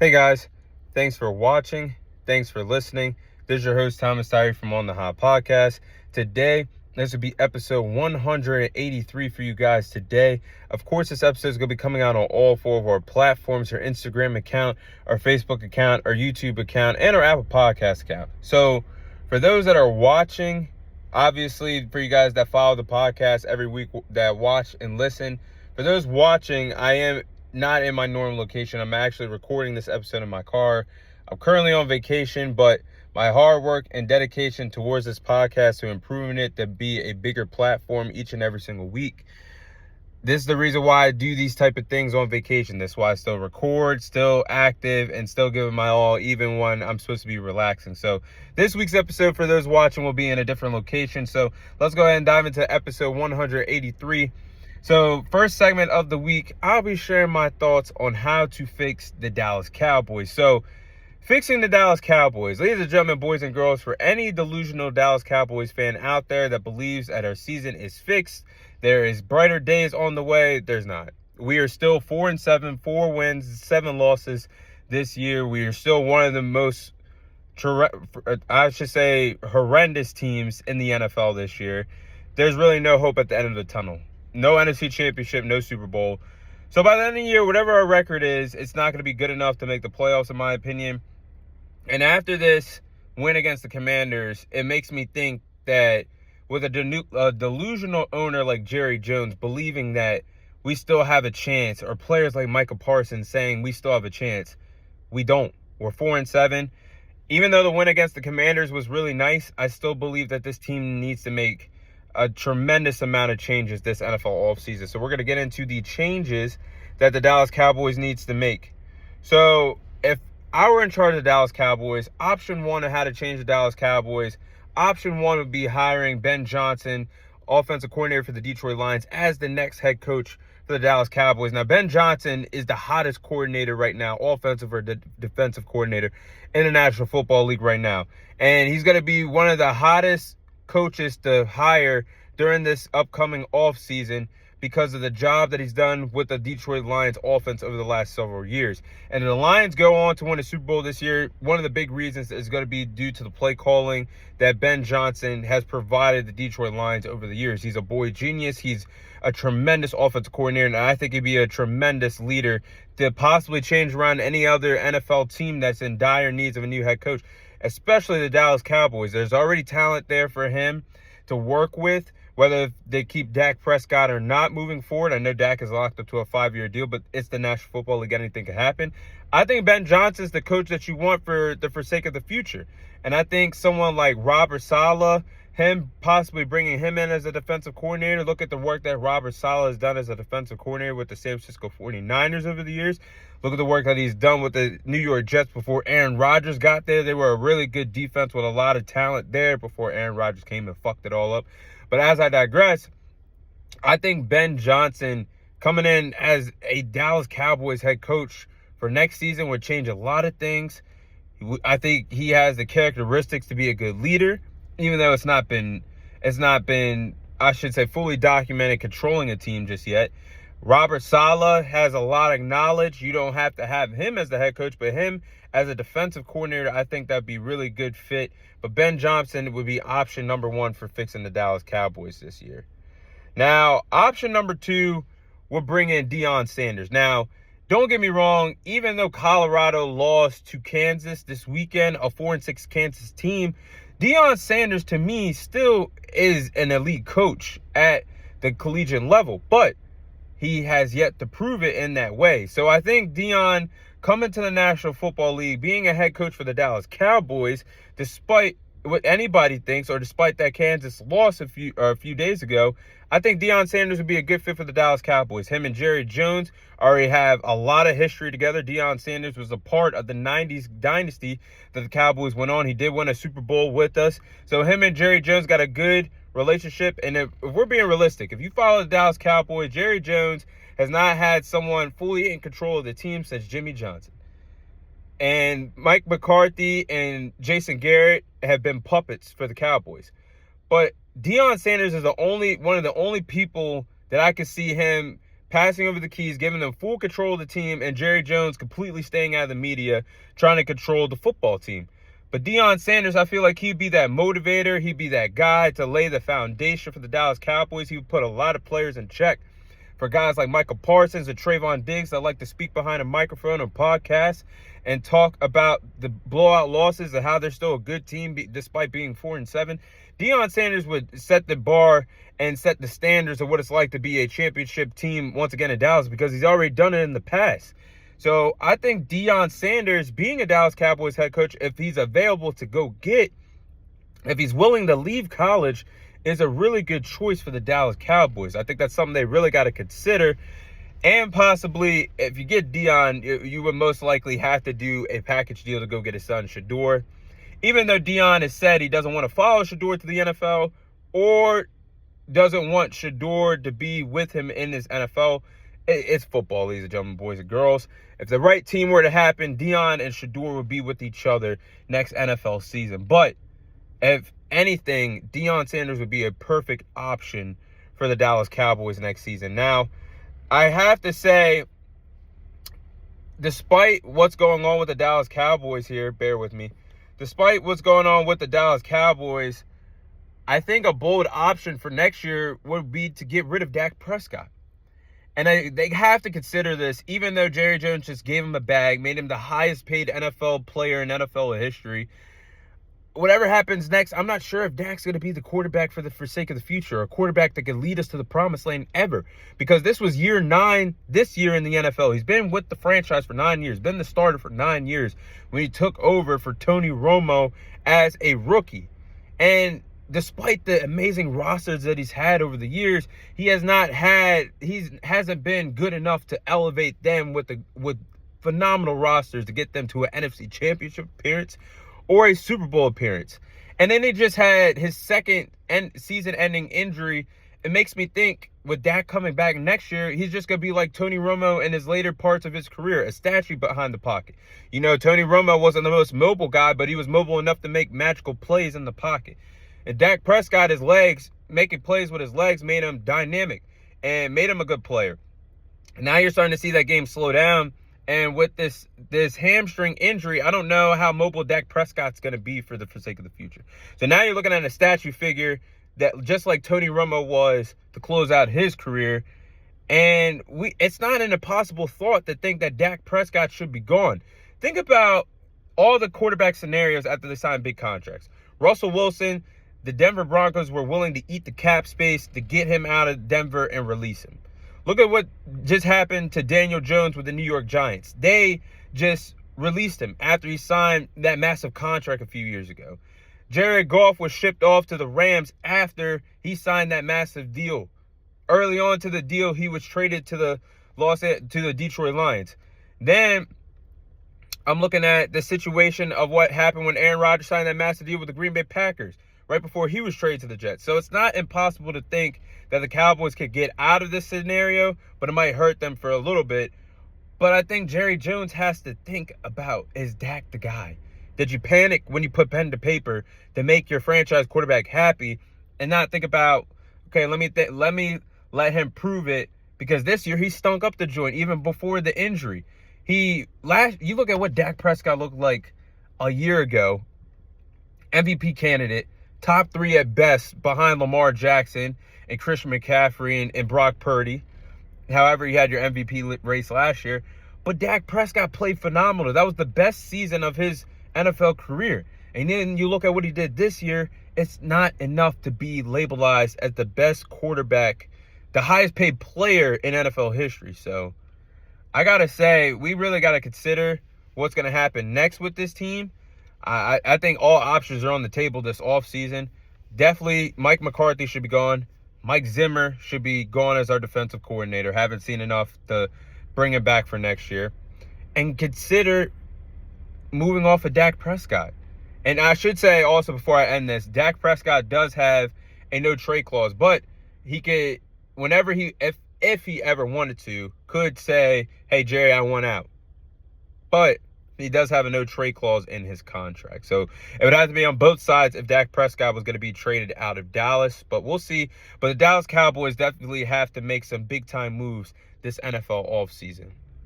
Hey guys, thanks for watching. Thanks for listening. This is your host, Thomas Tyree from On the Hot Podcast. Today, this will be episode 183 for you guys today. Of course, this episode is going to be coming out on all four of our platforms, our Instagram account, our Facebook account, our YouTube account, and our Apple Podcast account. So for those that are watching, obviously for you guys that follow the podcast every week, that watch and listen, for those watching, I am not in my normal location. I'm actually recording this episode in my car. I'm currently on vacation, but my hard work and dedication towards this podcast to improving it to be a bigger platform each and every single week. This is the reason why I do these type of things on vacation. That's why I still record, still active, and still giving my all, even when I'm supposed to be relaxing. So this week's episode, for those watching, will be in a different location. So let's go ahead and dive into episode 183. So first segment of the week, I'll be sharing my thoughts on how to fix the Dallas Cowboys. So fixing the Dallas Cowboys, ladies and gentlemen, boys and girls, for any delusional Dallas Cowboys fan out there that believes that our season is fixed, there is brighter days on the way, there's not. We are still 4-7, 4 wins, 7 losses this year. We are still one of the most, horrendous teams in the NFL this year. There's really no hope at the end of the tunnel. No NFC Championship, no Super Bowl. So by the end of the year, whatever our record is, it's not going to be good enough to make the playoffs, in my opinion. And after this win against the Commanders, it makes me think that with a delusional owner like Jerry Jones believing that we still have a chance, or players like Micah Parsons saying we still have a chance, we don't. We're 4-7. Even though the win against the Commanders was really nice, I still believe that this team needs to make a tremendous amount of changes this NFL offseason. So we're going to get into the changes that the Dallas Cowboys needs to make. So if I were in charge of the Dallas Cowboys, option one of how to change the Dallas Cowboys, option one would be hiring Ben Johnson, offensive coordinator for the Detroit Lions, as the next head coach for the Dallas Cowboys. Now, Ben Johnson is the hottest coordinator right now, offensive or defensive coordinator in the National Football League right now. And he's going to be one of the hottest coaches to hire during this upcoming offseason because of the job that he's done with the Detroit Lions offense over the last several years. And the Lions go on to win a Super Bowl this year. One of the big reasons is going to be due to the play calling that Ben Johnson has provided the Detroit Lions over the years. He's a boy genius. He's a tremendous offensive coordinator, and I think he'd be a tremendous leader to possibly change around any other NFL team that's in dire needs of a new head coach, especially the Dallas Cowboys. There's already talent there for him to work with, whether they keep Dak Prescott or not moving forward. I know Dak is locked up to a 5-year deal, but it's the National Football League. Anything can happen. I think Ben Johnson's the coach that you want for the sake of the future. And I think someone like Robert Saleh, him possibly bringing him in as a defensive coordinator. Look at the work that Robert Saleh has done as a defensive coordinator with the San Francisco 49ers over the years. Look at the work that he's done with the New York Jets before Aaron Rodgers got there. They were a really good defense with a lot of talent there before Aaron Rodgers came and fucked it all up. But as I digress, I think Ben Johnson coming in as a Dallas Cowboys head coach for next season would change a lot of things. I think he has the characteristics to be a good leader, even though it's not been, I should say, fully documented controlling a team just yet. Robert Saleh has a lot of knowledge. You don't have to have him as the head coach, but him as a defensive coordinator, I think that'd be really good fit. But Ben Johnson would be option number one for fixing the Dallas Cowboys this year. Now, option number two would bring in Deion Sanders. Now, don't get me wrong, even though Colorado lost to Kansas this weekend, a 4-6 Kansas team, Deion Sanders, to me, still is an elite coach at the collegiate level, but he has yet to prove it in that way. So I think Deion coming to the National Football League, being a head coach for the Dallas Cowboys, despite what anybody thinks, or despite that Kansas loss a few days ago, I think Deion Sanders would be a good fit for the Dallas Cowboys. Him and Jerry Jones already have a lot of history together. Deion Sanders was a part of the 90s dynasty that the Cowboys went on. He did win a Super Bowl with us. So him and Jerry Jones got a good relationship. And if we're being realistic, if you follow the Dallas Cowboys, Jerry Jones has not had someone fully in control of the team since Jimmy Johnson. And Mike McCarthy and Jason Garrett have been puppets for the Cowboys. But Deion Sanders is one of the only people that I could see him passing over the keys, giving them full control of the team, and Jerry Jones completely staying out of the media, trying to control the football team. But Deion Sanders, I feel like he'd be that motivator. He'd be that guy to lay the foundation for the Dallas Cowboys. He would put a lot of players in check. For guys like Michael Parsons and Trayvon Diggs that like to speak behind a microphone or podcast and talk about the blowout losses and how they're still a good team despite being 4-7. Deion Sanders would set the bar and set the standards of what it's like to be a championship team once again in Dallas, because he's already done it in the past. So I think Deion Sanders, being a Dallas Cowboys head coach, if he's available to go get, if he's willing to leave college, is a really good choice for the Dallas Cowboys. I think that's something they really got to consider. And possibly, if you get Deion, you would most likely have to do a package deal to go get his son, Shedeur. Even though Deion has said he doesn't want to follow Shedeur to the NFL or doesn't want Shedeur to be with him in his NFL, it's football, ladies and gentlemen, boys and girls. If the right team were to happen, Deion and Shedeur would be with each other next NFL season. But if anything, Deion Sanders would be a perfect option for the Dallas Cowboys next season. Now, I have to say, despite what's going on with the Dallas Cowboys here, bear with me, despite what's going on with the Dallas Cowboys, I think a bold option for next year would be to get rid of Dak Prescott. And they have to consider this, even though Jerry Jones just gave him a bag, made him the highest paid NFL player in NFL history. Whatever happens next, I'm not sure if Dak's going to be the quarterback for sake of the future, a quarterback that could lead us to the promised land ever. Because this was year 9 this year in the NFL. He's been with the franchise for 9 years, been the starter for 9 years when he took over for Tony Romo as a rookie. And despite the amazing rosters that he's had over the years, he hasn't been good enough to elevate them with phenomenal rosters to get them to an NFC Championship appearance or a Super Bowl appearance. And then he just had his second season-ending injury. It makes me think, with Dak coming back next year, he's just going to be like Tony Romo in his later parts of his career, a statue behind the pocket. You know, Tony Romo wasn't the most mobile guy, but he was mobile enough to make magical plays in the pocket. And Dak Prescott, his legs, making plays with his legs, made him dynamic and made him a good player. Now you're starting to see that game slow down. And with this hamstring injury, I don't know how mobile Dak Prescott's going to be for sake of the future. So now you're looking at a statue figure that, just like Tony Romo was to close out his career, and it's not an impossible thought to think that Dak Prescott should be gone. Think about all the quarterback scenarios after they signed big contracts. Russell Wilson, the Denver Broncos were willing to eat the cap space to get him out of Denver and release him. Look at what just happened to Daniel Jones with the New York Giants. They just released him after he signed that massive contract a few years ago. Jared Goff was shipped off to the Rams after he signed that massive deal. Early on to the deal, he was traded to the Detroit Lions. Then I'm looking at the situation of what happened when Aaron Rodgers signed that massive deal with the Green Bay Packers right before he was traded to the Jets. So it's not impossible to think that the Cowboys could get out of this scenario, but it might hurt them for a little bit. But I think Jerry Jones has to think about, is Dak the guy? Did you panic when you put pen to paper to make your franchise quarterback happy and not think about, okay, let me let him prove it, because this year he stunk up the joint even before the injury. You look at what Dak Prescott looked like a year ago, MVP candidate, top 3 at best behind Lamar Jackson and Christian McCaffrey and Brock Purdy. However, you had your MVP race last year. But Dak Prescott played phenomenal. That was the best season of his NFL career. And then you look at what he did this year, it's not enough to be labeled as the best quarterback, the highest paid player in NFL history. So I got to say, we really got to consider what's going to happen next with this team. I think all options are on the table this offseason. Definitely Mike McCarthy should be gone. Mike Zimmer should be gone as our defensive coordinator. Haven't seen enough to bring him back for next year. And consider moving off of Dak Prescott. And I should say also before I end this, Dak Prescott does have a no trade clause, but he could, whenever if he ever wanted to, could say, hey, Jerry, I want out. But he does have a no trade clause in his contract. So it would have to be on both sides if Dak Prescott was going to be traded out of Dallas. But we'll see. But the Dallas Cowboys definitely have to make some big-time moves this NFL offseason.